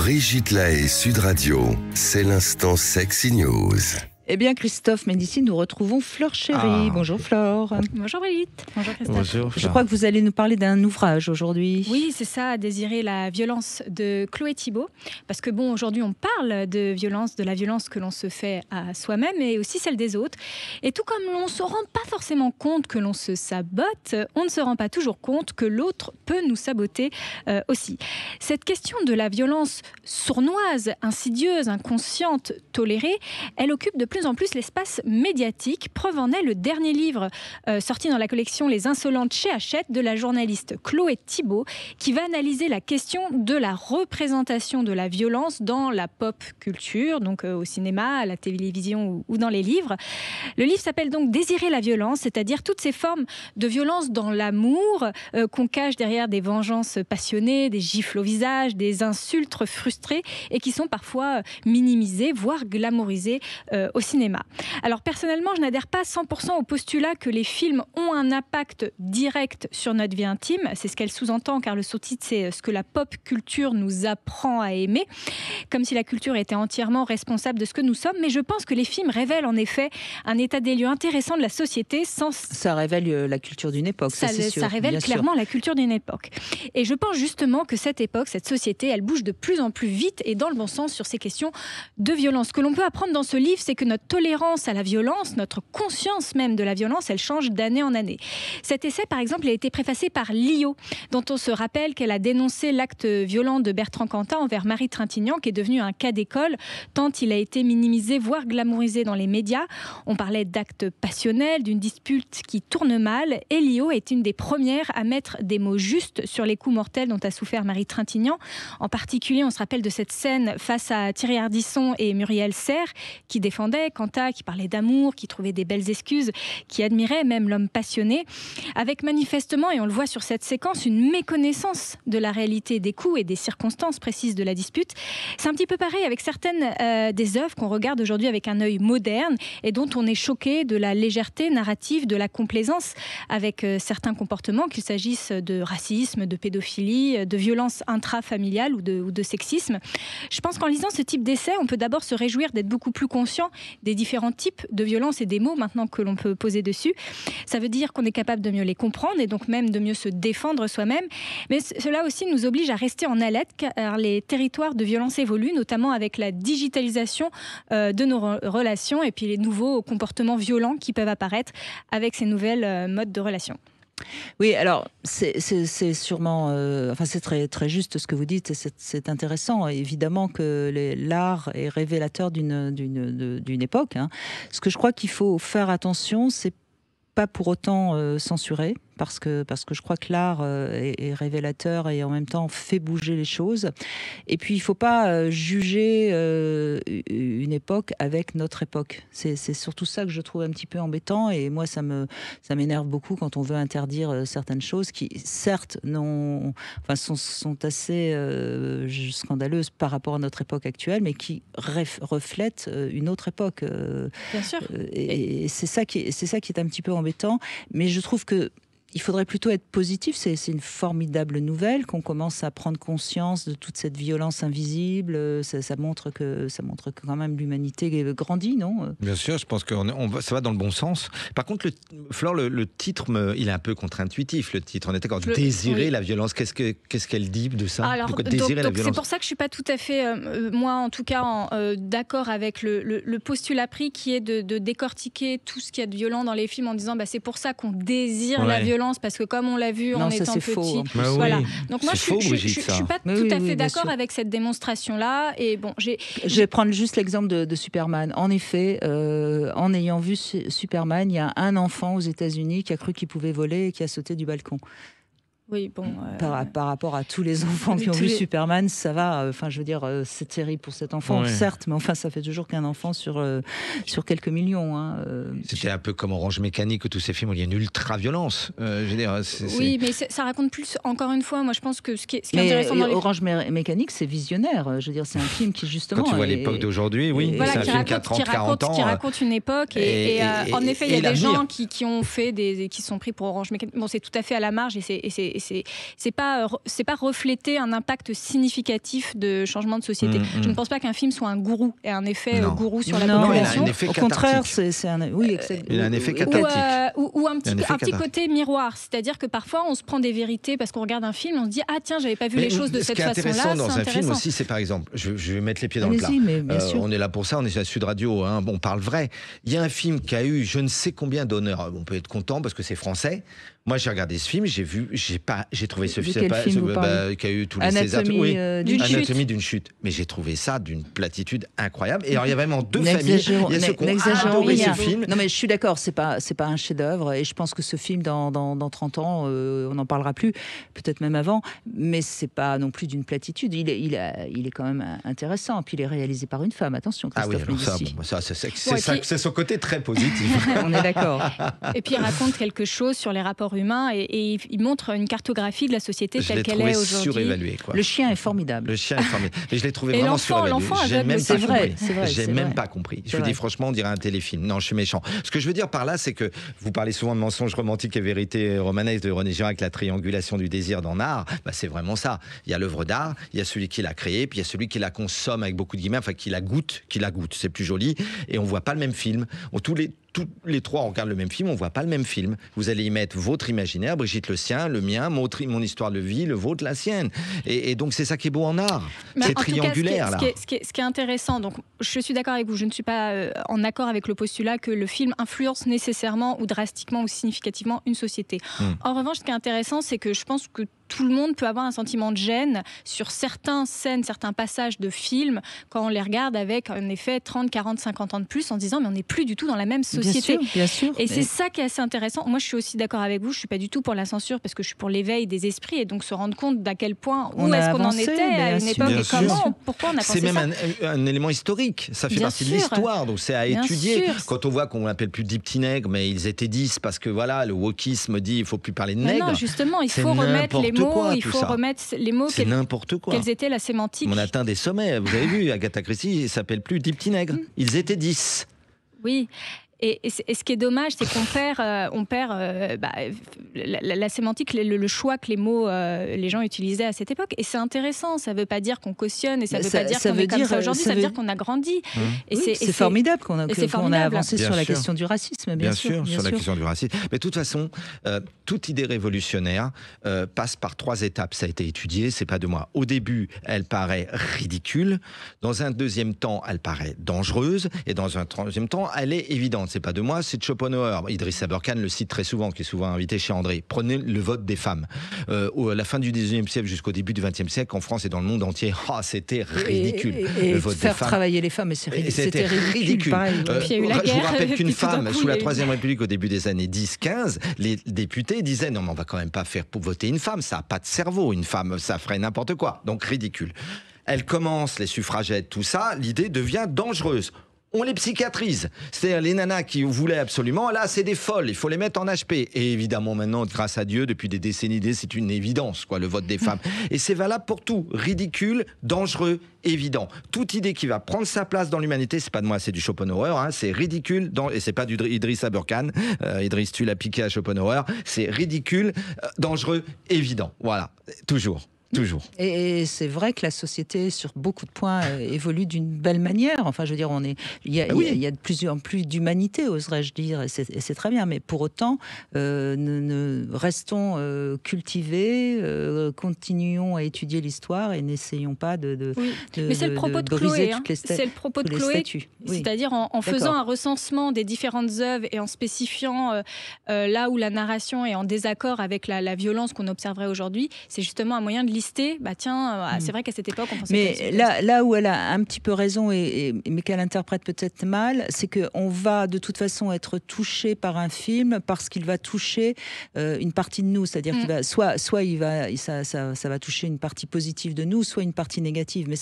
Brigitte Lahaie, Sud Radio, c'est l'instant Sexy News. Eh bien, Christophe Médicis, nous retrouvons Flore Chéry. Bonjour Flore. Bonjour Brigitte. Bonjour Christophe. Bonjour, Je crois que vous allez nous parler d'un ouvrage aujourd'hui. Oui, c'est ça, Désirer la violence de Chloé Thibault. Parce que aujourd'hui on parle de la violence que l'on se fait à soi-même et aussi celle des autres. Et tout comme l'on ne se rend pas forcément compte que l'on se sabote, on ne se rend pas toujours compte que l'autre peut nous saboter aussi. Cette question de la violence sournoise, insidieuse, inconsciente, tolérée, elle occupe de plus en plus l'espace médiatique. Preuve en est le dernier livre sorti dans la collection Les Insolentes chez Hachette de la journaliste Chloé Thibault, qui va analyser la question de la représentation de la violence dans la pop culture, donc au cinéma, à la télévision ou dans les livres. Le livre s'appelle donc Désirer la violence, c'est-à-dire toutes ces formes de violence dans l'amour qu'on cache derrière des vengeances passionnées, des gifles au visage, des insultes frustrées et qui sont parfois minimisées, voire glamourisées au cinéma. Alors personnellement, je n'adhère pas 100% au postulat que les films ont un impact direct sur notre vie intime. C'est ce qu'elle sous-entend, car le sous-titre, c'est ce que la pop culture nous apprend à aimer, comme si la culture était entièrement responsable de ce que nous sommes. Mais je pense que les films révèlent en effet un état des lieux intéressant de la société. Ça révèle la culture d'une époque, c'est sûr. Ça révèle clairement la culture d'une époque. Et je pense justement que cette époque, cette société, elle bouge de plus en plus vite et dans le bon sens sur ces questions de violence. Ce que l'on peut apprendre dans ce livre, c'est que notre tolérance à la violence, notre conscience même de la violence, elle change d'année en année. Cet essai, par exemple, a été préfacé par Lio, dont on se rappelle qu'elle a dénoncé l'acte violent de Bertrand Cantat envers Marie Trintignant, qui est devenu un cas d'école, tant il a été minimisé, voire glamourisé dans les médias. On parlait d'actes passionnels, d'une dispute qui tourne mal, et Lio est une des premières à mettre des mots justes sur les coups mortels dont a souffert Marie Trintignant. En particulier, on se rappelle de cette scène face à Thierry Ardisson et Muriel Serre, qui défendaient Cantat, qui parlait d'amour, qui trouvait des belles excuses, qui admirait même l'homme passionné, avec manifestement, et on le voit sur cette séquence, une méconnaissance de la réalité des coups et des circonstances précises de la dispute. C'est un petit peu pareil avec certaines des œuvres qu'on regarde aujourd'hui avec un œil moderne et dont on est choqué de la légèreté narrative, de la complaisance avec certains comportements, qu'il s'agisse de racisme, de pédophilie, de violence intrafamiliale ou de sexisme. Je pense qu'en lisant ce type d'essai, on peut d'abord se réjouir d'être beaucoup plus conscient des différents types de violences et des mots maintenant que l'on peut poser dessus. Ça veut dire qu'on est capable de mieux les comprendre et donc même de mieux se défendre soi-même. Mais cela aussi nous oblige à rester en alerte, car les territoires de violence évoluent, notamment avec la digitalisation de nos relations et puis les nouveaux comportements violents qui peuvent apparaître avec ces nouvelles modes de relations. Oui, alors c'est sûrement, c'est très très juste ce que vous dites. C'est intéressant. Évidemment que l'art est révélateur d'une époque. Ce que je crois qu'il faut faire attention, c'est pas pour autant censurer. Parce que je crois que l'art est révélateur et en même temps fait bouger les choses. Et puis, il ne faut pas juger une époque avec notre époque. C'est surtout ça que je trouve un petit peu embêtant. Et moi, ça m'énerve beaucoup quand on veut interdire certaines choses qui, certes, sont assez scandaleuses par rapport à notre époque actuelle, mais qui reflètent une autre époque. Bien sûr. Et c'est ça qui est un petit peu embêtant. Mais je trouve que il faudrait plutôt être positif. C'est une formidable nouvelle qu'on commence à prendre conscience de toute cette violence invisible. Ça montre que quand même l'humanité grandit, non ? Bien sûr, je pense que ça va dans le bon sens. Par contre, Flore, le titre, il est un peu contre-intuitif, le titre. On est d'accord. Désirer la violence, qu'est-ce qu'elle dit de ça ? Alors, désirer la violence. C'est pour ça que je ne suis pas tout à fait, moi en tout cas, d'accord avec le postulat pris qui est de décortiquer tout ce qu'il y a de violent dans les films en disant c'est pour ça qu'on désire la violence, parce que comme on l'a vu en étant petit. Faux, voilà. Donc moi, je ne suis pas tout à fait d'accord avec cette démonstration-là. Et bon, je vais prendre juste l'exemple de Superman. En effet, en ayant vu Superman, il y a un enfant aux États-Unis qui a cru qu'il pouvait voler et qui a sauté du balcon. Oui, bon. Par rapport à tous les enfants qui ont vu Superman, ça va. Je veux dire, c'est terrible pour cet enfant, certes, mais ça fait toujours qu'un enfant sur quelques millions. C'était un peu comme Orange Mécanique, tous ces films où il y a une ultra-violence. Oui, mais ça raconte plus, encore une fois, moi je pense que ce qui est intéressant dans les... Orange Mécanique, c'est visionnaire. Je veux dire, c'est un film qui justement... Quand tu vois l'époque d'aujourd'hui, oui, voilà, c'est un film qui a 30-40 ans. Qui raconte une époque. Et en effet, il y a des gens qui ont fait qui sont pris pour Orange Mécanique. Bon, c'est tout à fait à la marge et c'est pas refléter un impact significatif de changement de société. Je ne pense pas qu'un film soit un gourou et un effet gourou sur la population. Au contraire, il a un effet cathartique. Ou un petit côté miroir, c'est-à-dire que parfois on se prend des vérités parce qu'on regarde un film, on se dit ah tiens, j'avais pas vu les choses de cette façon-là. Ce qui est intéressant dans un film aussi, c'est par exemple, je vais mettre les pieds dans le plat. On est là pour ça, on est sur Sud Radio, hein, on parle vrai. Il y a un film qui a eu je ne sais combien d'honneurs. On peut être content parce que c'est français. Moi, j'ai regardé ce film, j'ai trouvé ce film qui a eu tous les Césars. Anatomie d'une chute. Mais j'ai trouvé ça d'une platitude incroyable. Et alors, il y a vraiment deux familles. Il y a ceux qui ont adoré ce film. Non, mais je suis d'accord, c'est pas un chef-d'œuvre. Et je pense que ce film, dans 30 ans, on n'en parlera plus, peut-être même avant. Mais c'est pas non plus d'une platitude. Il est quand même intéressant. Puis il est réalisé par une femme. Attention, Christophe Médici. C'est son côté très positif. On est d'accord. Et puis il raconte quelque chose sur les rapports humain et il montre une cartographie de la société telle qu'elle est aujourd'hui. Surévalué, quoi. Le chien est formidable. Le chien est formidable. Mais je l'ai trouvé vraiment surévalué. J'ai même pas compris. Je vous dis franchement, on dirait un téléfilm. Non, je suis méchant. Ce que je veux dire par là, c'est que vous parlez souvent de mensonges romantiques et vérité romanesque de René Girard avec la triangulation du désir dans l'art. C'est vraiment ça. Il y a l'œuvre d'art, il y a celui qui l'a créée, puis il y a celui qui la consomme avec beaucoup de guillemets, enfin qui la goûte. C'est plus joli. Et on voit pas le même film. Tous les trois, on regarde le même film, on voit pas le même film. Vous allez y mettre votre imaginaire, Brigitte le sien, le mien, mon histoire de vie, le vôtre, la sienne. Et donc c'est ça qui est beau en art. C'est triangulaire, là. Ce qui est intéressant, donc je suis d'accord avec vous, je ne suis pas en accord avec le postulat que le film influence nécessairement ou drastiquement ou significativement une société. En revanche, ce qui est intéressant, c'est que je pense que tout le monde peut avoir un sentiment de gêne sur certaines scènes, certains passages de films, quand on les regarde avec un effet 30, 40, 50 ans de plus, en se disant mais on n'est plus du tout dans la même société. Bien sûr. Et c'est ça qui est assez intéressant. Moi, je suis aussi d'accord avec vous, je ne suis pas du tout pour la censure, parce que je suis pour l'éveil des esprits, et donc se rendre compte d'à quel point, où est-ce qu'on en était à une époque, et pourquoi on a pensé ça. C'est même un élément historique, ça fait partie de l'histoire, donc c'est à étudier. Quand on voit qu'on n'appelle plus 10 petits nègres, mais ils étaient 10, parce que voilà, le wokisme dit il ne faut plus parler de nègres. Non, justement, il faut remettre les mots, il faut remettre les mots, c'est n'importe quoi. Quelles étaient la sémantique. On atteint des sommets. Vous avez vu, Agatha Christie, il s'appelle plus 10 petits nègres. Ils étaient 10. Oui. Et ce qui est dommage, c'est qu'on perd la sémantique, le choix que les mots, les gens utilisaient à cette époque. Et c'est intéressant. Ça ne veut pas dire qu'on cautionne et ça ne veut pas dire qu'on est comme ça aujourd'hui. Ça veut dire qu'on a grandi. C'est formidable qu'on a avancé sur la question du racisme, bien sûr. Sur la question du racisme. Mais de toute façon, toute idée révolutionnaire passe par 3 étapes. Ça a été étudié, c'est pas de moi. Au début, elle paraît ridicule. Dans un deuxième temps, elle paraît dangereuse. Et dans un troisième temps, elle est évidente. C'est pas de moi, c'est de Schopenhauer. Idriss Aberkan le cite très souvent, qui est souvent invité chez André. Prenez le vote des femmes. À la fin du 19e siècle jusqu'au début du 20e siècle, en France et dans le monde entier, c'était ridicule. Le vote des femmes. Faire travailler les femmes, c'était ridicule. Je vous rappelle qu'une femme, sous la Troisième République, au début des années 10-15, les députés disaient non, mais on va quand même pas faire pour voter une femme, ça n'a pas de cerveau, une femme, ça ferait n'importe quoi. Donc ridicule. Elle commence, les suffragettes, tout ça, l'idée devient dangereuse. On les psychiatrise. C'est-à-dire les nanas qui voulaient absolument, là, c'est des folles, il faut les mettre en HP. Et évidemment, maintenant, grâce à Dieu, depuis des décennies, c'est une évidence, le vote des femmes. Et c'est valable pour tout. Ridicule, dangereux, évident. Toute idée qui va prendre sa place dans l'humanité, c'est pas de moi, c'est du Schopenhauer, c'est ridicule, et c'est pas du Idriss Aberkan. Idriss, tu l'as piqué à Schopenhauer. C'est ridicule, dangereux, évident. Voilà, toujours. Et c'est vrai que la société, sur beaucoup de points, évolue d'une belle manière. Enfin, je veux dire, il y a de plus en plus d'humanité, oserais-je dire, et c'est très bien. Mais pour autant, restons cultivés, continuons à étudier l'histoire et n'essayons pas de mais c'est le propos de Chloé. C'est le propos de Chloé, c'est-à-dire en faisant un recensement des différentes œuvres et en spécifiant là où la narration est en désaccord avec la violence qu'on observerait aujourd'hui, c'est justement un moyen de lister. C'est vrai qu'à cette époque, on pensait. Mais là où elle a un petit peu raison, mais qu'elle interprète peut-être mal, c'est qu'on va de toute façon être touché par un film parce qu'il va toucher une partie de nous, c'est-à-dire qu'il va ça va toucher une partie positive de nous, soit une partie négative. Mais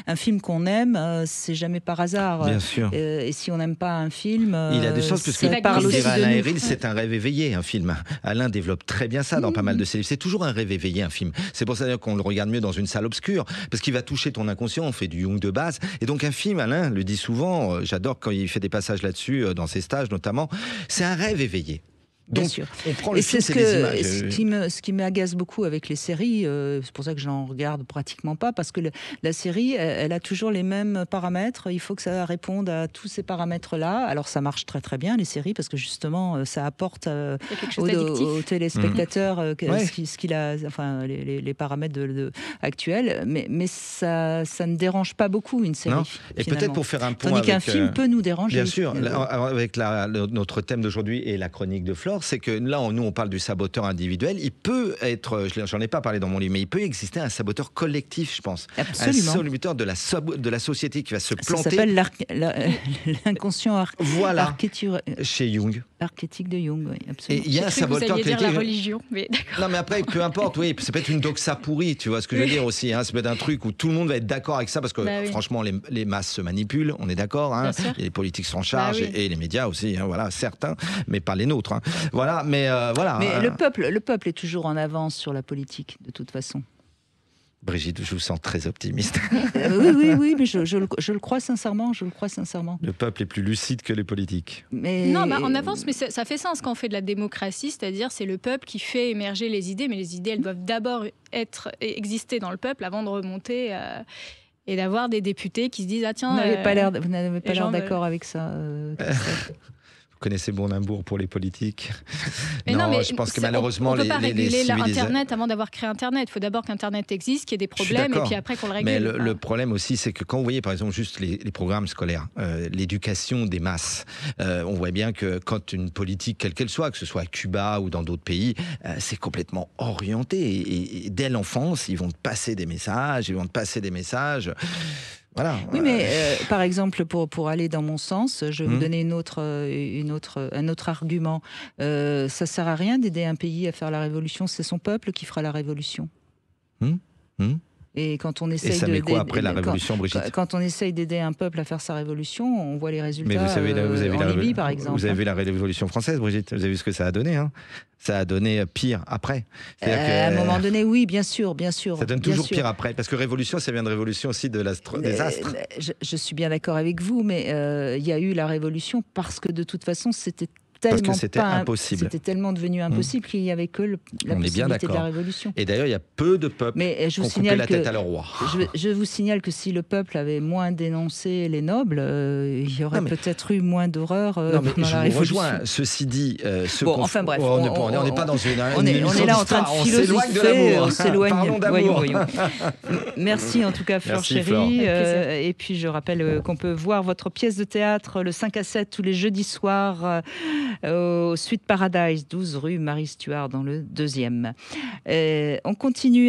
un film qu'on aime, c'est jamais par hasard. Bien sûr. Et si on n'aime pas un film, il a des chances parce que parle aussi de Alain Héril, c'est un rêve éveillé, un film. Alain développe très bien ça dans pas mal de ses livres. C'est toujours un rêve éveillé, un film. C'est pour ça qu'on le regarde mieux dans une salle obscure, parce qu'il va toucher ton inconscient, on fait du Jung de base. Et donc un film, Alain le dit souvent, j'adore quand il fait des passages là-dessus, dans ses stages notamment, c'est un rêve éveillé. Bien Donc, sûr. on prend Et le film, c'est c'est des images. ce qui m'agace beaucoup avec les séries, c'est pour ça que j'en regarde pratiquement pas, parce que la série, elle a toujours les mêmes paramètres. Il faut que ça réponde à tous ces paramètres-là. Alors ça marche très très bien les séries, parce que justement ça apporte aux téléspectateurs ce qu'il a, enfin les paramètres actuels. Mais ça ne dérange pas beaucoup une série. Non. Et peut-être pour faire un point tandis qu'un film peut nous déranger. Bien sûr. Avec notre thème d'aujourd'hui et la chronique de Flore, c'est que là, nous, on parle du saboteur individuel. Il peut être, j'en ai pas parlé dans mon livre, mais il peut exister un saboteur collectif, je pense. Absolument. Un saboteur de la société qui va se planter. Ça s'appelle l'inconscient chez Jung. Archétype de Jung, oui, absolument. Et il y a un saboteur collectif. dire la religion, mais d'accord. Non, mais après, peu importe, oui, ça peut être une doxa pourrie, tu vois ce que je veux dire aussi. Ça peut être un truc où tout le monde va être d'accord avec ça, parce que franchement, les masses se manipulent, on est d'accord. Et les politiques s'en chargent, et les médias aussi, voilà, certains, mais pas les nôtres. Voilà, mais voilà. Mais le peuple est toujours en avance sur la politique, de toute façon. Brigitte, je vous sens très optimiste. Oui, mais je le crois sincèrement, Le peuple est plus lucide que les politiques. Non, en avance, mais ça fait sens quand on fait de la démocratie, c'est-à-dire c'est le peuple qui fait émerger les idées, mais les idées, elles doivent d'abord exister dans le peuple avant de remonter... et d'avoir des députés qui se disent « Ah tiens... » Vous n'avez pas l'air d'accord avec ça, Vous connaissez Bournambourg pour les politiques. Mais je pense que malheureusement, on ne peut pas réguler Internet Internet avant d'avoir créé Internet. Il faut d'abord qu'Internet existe, qu'il y ait des problèmes, et puis après qu'on le règle. Mais le problème aussi, c'est que quand vous voyez, par exemple, juste les programmes scolaires, l'éducation des masses, on voit bien que quand une politique, quelle qu'elle soit, que ce soit à Cuba ou dans d'autres pays, c'est complètement orienté. Et dès l'enfance, ils vont te passer des messages, Voilà. Oui, mais par exemple, pour aller dans mon sens, je vais vous donner un autre argument. Ça sert à rien d'aider un pays à faire la révolution, c'est son peuple qui fera la révolution. Et quand on essaye après la révolution, Brigitte ? Quand on essaye d'aider un peuple à faire sa révolution, on voit les résultats. Mais vous avez en Libye, par exemple. Vous avez vu la révolution française, Brigitte ? Vous avez vu ce que ça a donné, Ça a donné pire après. À un moment donné, oui, bien sûr. Ça donne toujours pire après, parce que révolution, ça vient de révolution aussi des astres. Je suis bien d'accord avec vous, mais il y a eu la révolution parce que de toute façon, c'était impossible. C'était tellement devenu impossible qu'il n'y avait que la possibilité de la révolution. Et d'ailleurs, il y a peu de peuples qui ont coupé la tête à leur roi. Je vous signale que si le peuple avait moins dénoncé les nobles, il y aurait peut-être eu moins d'horreur dans la révolution. Je vous rejoins. Ceci dit... enfin bref. On n'est pas dans une on est là en train de philosopher, on s'éloigne. Parlons d'amour. Merci en tout cas, Flore Chéry. Et puis je rappelle qu'on peut voir votre pièce de théâtre le 5 à 7 tous les jeudis soirs au Suite Paradise, 12 rue Marie Stuart dans le 2e. On continue